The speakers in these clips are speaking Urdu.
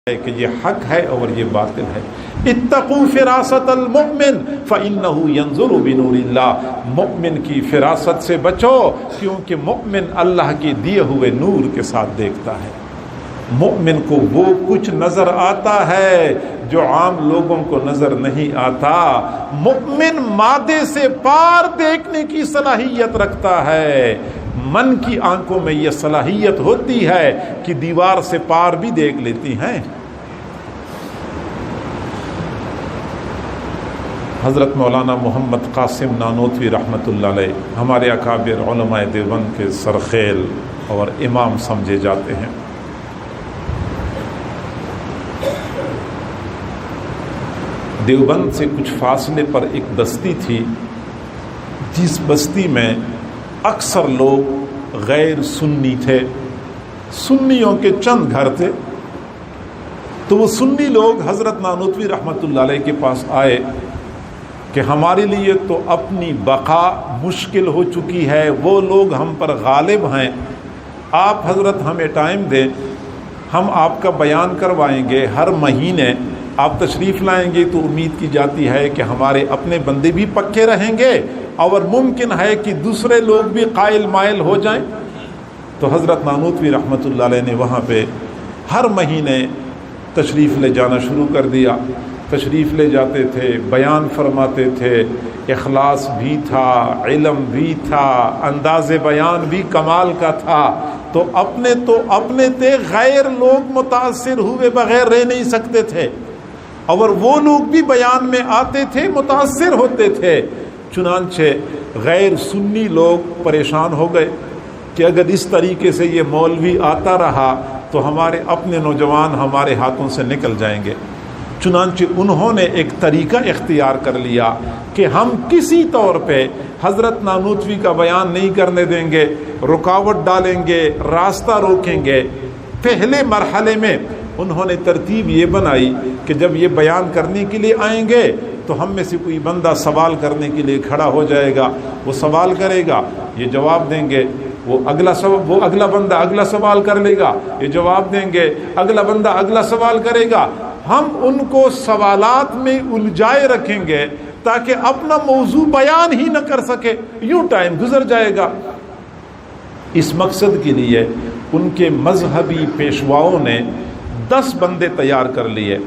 ہے کہ یہ حق ہے اور یہ باطل ہے۔ اتقوا فراست المؤمن فإنه ينظر بنور اللہ، مؤمن کی فراست سے بچو کیونکہ مؤمن اللہ کے دیے ہوئے نور کے ساتھ دیکھتا ہے۔ مؤمن کو وہ کچھ نظر آتا ہے جو عام لوگوں کو نظر نہیں آتا۔ مؤمن مادے سے پار دیکھنے کی صلاحیت رکھتا ہے۔ من کی آنکھوں میں یہ صلاحیت ہوتی ہے کہ دیوار سے پار بھی دیکھ لیتی ہیں۔ حضرت مولانا محمد قاسم نانوتوی رحمۃ اللہ علیہ ہمارے اکابر علماء دیوبند کے سرخیل اور امام سمجھے جاتے ہیں۔ دیوبند سے کچھ فاصلے پر ایک بستی تھی، جس بستی میں اکثر لوگ غیر سنی تھے، سنیوں کے چند گھر تھے۔ تو وہ سنی لوگ حضرت نانوتوی رحمۃ اللہ علیہ کے پاس آئے کہ ہمارے لیے تو اپنی بقا مشکل ہو چکی ہے، وہ لوگ ہم پر غالب ہیں، آپ حضرت ہمیں ٹائم دیں، ہم آپ کا بیان کروائیں گے، ہر مہینے آپ تشریف لائیں گے تو امید کی جاتی ہے کہ ہمارے اپنے بندے بھی پکے رہیں گے اور ممکن ہے کہ دوسرے لوگ بھی قائل مائل ہو جائیں۔ تو حضرت نانوتوی رحمۃ اللہ علیہ نے وہاں پہ ہر مہینے تشریف لے جانا شروع کر دیا۔ تشریف لے جاتے تھے، بیان فرماتے تھے، اخلاص بھی تھا، علم بھی تھا، انداز بیان بھی کمال کا تھا۔ تو اپنے تھے، غیر لوگ متاثر ہوئے بغیر رہ نہیں سکتے تھے، اور وہ لوگ بھی بیان میں آتے تھے، متاثر ہوتے تھے۔ چنانچہ غیر سنی لوگ پریشان ہو گئے کہ اگر اس طریقے سے یہ مولوی آتا رہا تو ہمارے اپنے نوجوان ہمارے ہاتھوں سے نکل جائیں گے۔ چنانچہ انہوں نے ایک طریقہ اختیار کر لیا کہ ہم کسی طور پہ حضرت نانوتوی کا بیان نہیں کرنے دیں گے، رکاوٹ ڈالیں گے، راستہ روکیں گے۔ پہلے مرحلے میں انہوں نے ترتیب یہ بنائی کہ جب یہ بیان کرنے کے لیے آئیں گے تو ہم میں سے کوئی بندہ سوال کرنے کے لیے کھڑا ہو جائے گا، وہ سوال کرے گا، یہ جواب دیں گے، وہ اگلا بندہ اگلا سوال کر لے گا، یہ جواب دیں گے، اگلا بندہ اگلا سوال کرے گا۔ ہم ان کو سوالات میں الجھائے رکھیں گے تاکہ اپنا موضوع بیان ہی نہ کر سکے، یوں ٹائم گزر جائے گا۔ اس مقصد کے لیے ان کے مذہبی پیشواؤں نے 10 بندے تیار کر لیے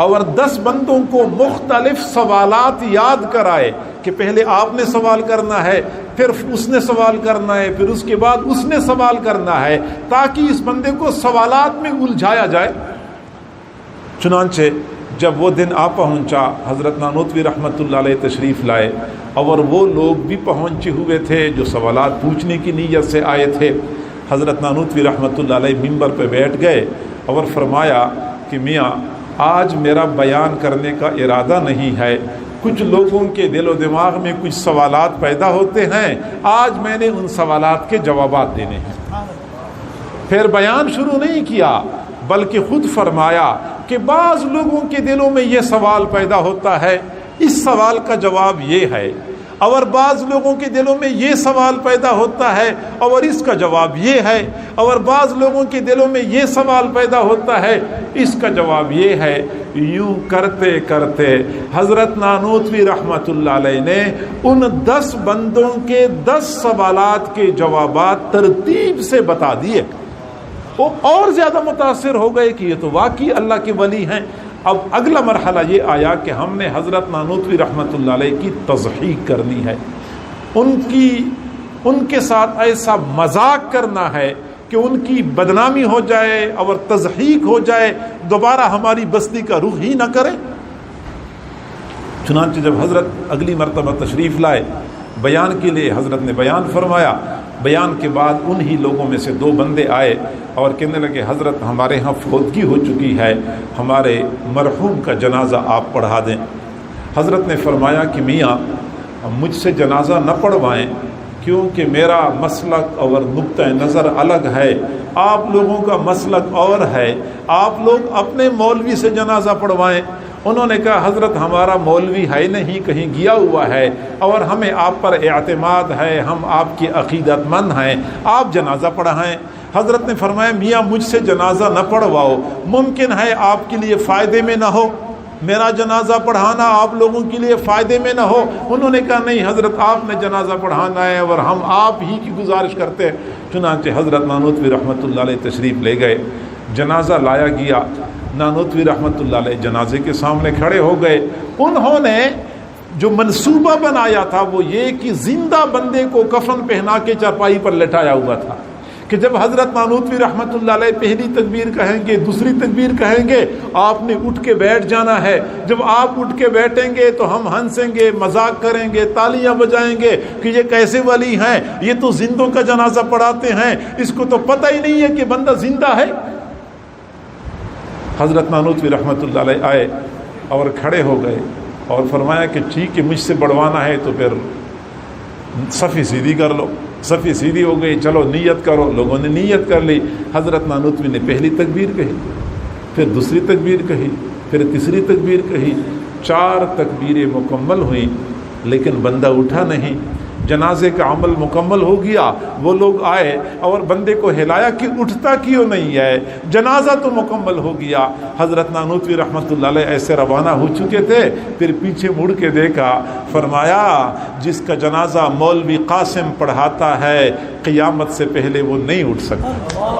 اور 10 بندوں کو مختلف سوالات یاد کرائے کہ پہلے آپ نے سوال کرنا ہے، پھر اس نے سوال کرنا ہے، پھر اس کے بعد اس نے سوال کرنا ہے، تاکہ اس بندے کو سوالات میں الجھایا جائے۔ چنانچہ جب وہ دن آ پہنچا، حضرت نانوتوی رحمۃ اللہ علیہ تشریف لائے اور وہ لوگ بھی پہنچے ہوئے تھے جو سوالات پوچھنے کی نیت سے آئے تھے۔ حضرت نانوتوی رحمۃ اللہ علیہ ممبر پہ بیٹھ گئے اور فرمایا کہ میاں آج میرا بیان کرنے کا ارادہ نہیں ہے، کچھ لوگوں کے دل و دماغ میں کچھ سوالات پیدا ہوتے ہیں، آج میں نے ان سوالات کے جوابات دینے ہیں۔ پھر بیان شروع نہیں کیا بلکہ خود فرمایا کہ بعض لوگوں کے دلوں میں یہ سوال پیدا ہوتا ہے، اس سوال کا جواب یہ ہے، اور بعض لوگوں کے دلوں میں یہ سوال پیدا ہوتا ہے اور اس کا جواب یہ ہے، اور بعض لوگوں کے دلوں میں یہ سوال پیدا ہوتا ہے، اس کا جواب یہ ہے۔ یوں کرتے کرتے حضرت نانوتوی رحمۃ اللہ علیہ نے ان 10 بندوں کے 10 سوالات کے جوابات ترتیب سے بتا دیے۔ وہ اور زیادہ متاثر ہو گئے کہ یہ تو واقعی اللہ کے ولی ہیں۔ اب اگلا مرحلہ یہ آیا کہ ہم نے حضرت نانوتوی رحمۃ اللہ علیہ کی تضحیق کرنی ہے، ان کے ساتھ ایسا مذاق کرنا ہے کہ ان کی بدنامی ہو جائے اور تضحیق ہو جائے، دوبارہ ہماری بستی کا رخ ہی نہ کرے۔ چنانچہ جب حضرت اگلی مرتبہ تشریف لائے بیان کے لیے، حضرت نے بیان فرمایا۔ بیان کے بعد انہی لوگوں میں سے 2 بندے آئے اور کہنے لگے حضرت ہمارے ہاں فوتگی ہو چکی ہے، ہمارے مرحوم کا جنازہ آپ پڑھا دیں۔ حضرت نے فرمایا کہ میاں مجھ سے جنازہ نہ پڑھوائیں کیونکہ میرا مسلک اور نقطہ نظر الگ ہے، آپ لوگوں کا مسلک اور ہے، آپ لوگ اپنے مولوی سے جنازہ پڑھوائیں۔ انہوں نے کہا حضرت ہمارا مولوی ہے نہیں، کہیں گیا ہوا ہے، اور ہمیں آپ پر اعتماد ہے، ہم آپ کے عقیدت مند ہیں، آپ جنازہ پڑھائیں۔ حضرت نے فرمایا میاں مجھ سے جنازہ نہ پڑھواؤ، ممکن ہے آپ کے لیے فائدے میں نہ ہو، میرا جنازہ پڑھانا آپ لوگوں کے لیے فائدے میں نہ ہو۔ انہوں نے کہا نہیں حضرت آپ نے جنازہ پڑھانا ہے اور ہم آپ ہی کی گزارش کرتے ہیں۔ چنانچہ حضرت نانوتوی رحمۃ اللہ علیہ تشریف لے گئے، جنازہ لایا گیا، نانوتوی رحمۃ اللہ علیہ جنازے کے سامنے کھڑے ہو گئے۔ انہوں نے جو منصوبہ بنایا تھا وہ یہ کہ زندہ بندے کو کفن پہنا کے چارپائی پر لٹایا ہوا تھا کہ جب حضرت نانوتوی رحمۃ اللہ علیہ پہلی تکبیر کہیں گے، دوسری تکبیر کہیں گے، آپ نے اٹھ کے بیٹھ جانا ہے۔ جب آپ اٹھ کے بیٹھیں گے تو ہم ہنسیں گے، مذاق کریں گے، تالیاں بجائیں گے کہ یہ کیسے ولی ہیں، یہ تو زندوں کا جنازہ پڑھاتے ہیں، اس کو تو پتہ ہی نہیں ہے کہ بندہ زندہ ہے۔ حضرت نانوتوی رحمۃ اللہ علیہ آئے اور کھڑے ہو گئے اور فرمایا کہ ٹھیک ہے مجھ سے بڑھوانا ہے تو پھر صفی سیدھی کر لو۔ صفی سیدھی ہو گئی، چلو نیت کرو۔ لوگوں نے نیت کر لی۔ حضرت نانوتوی نے پہلی تکبیر کہی، پھر دوسری تکبیر کہی، پھر تیسری تکبیر کہی، 4 تکبیریں مکمل ہوئیں لیکن بندہ اٹھا نہیں۔ جنازے کا عمل مکمل ہو گیا، وہ لوگ آئے اور بندے کو ہلایا کہ اٹھتا کیوں نہیں ہے، جنازہ تو مکمل ہو گیا۔ حضرت نانوتوی رحمۃ اللہ علیہ ایسے روانہ ہو چکے تھے، پھر پیچھے مڑ کے دیکھا، فرمایا جس کا جنازہ مولوی قاسم پڑھاتا ہے قیامت سے پہلے وہ نہیں اٹھ سکتا۔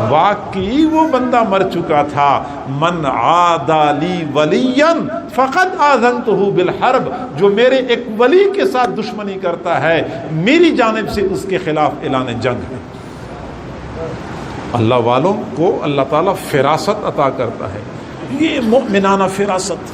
واقعی وہ بندہ مر چکا تھا۔ من عادی ولیا فقد آذنتہ بالحرب، جو میرے ایک ولی کے ساتھ دشمنی کرتا ہے میری جانب سے اس کے خلاف اعلان جنگ ہے۔ اللہ والوں کو اللہ تعالیٰ فراست عطا کرتا ہے، یہ مؤمنانہ فراست۔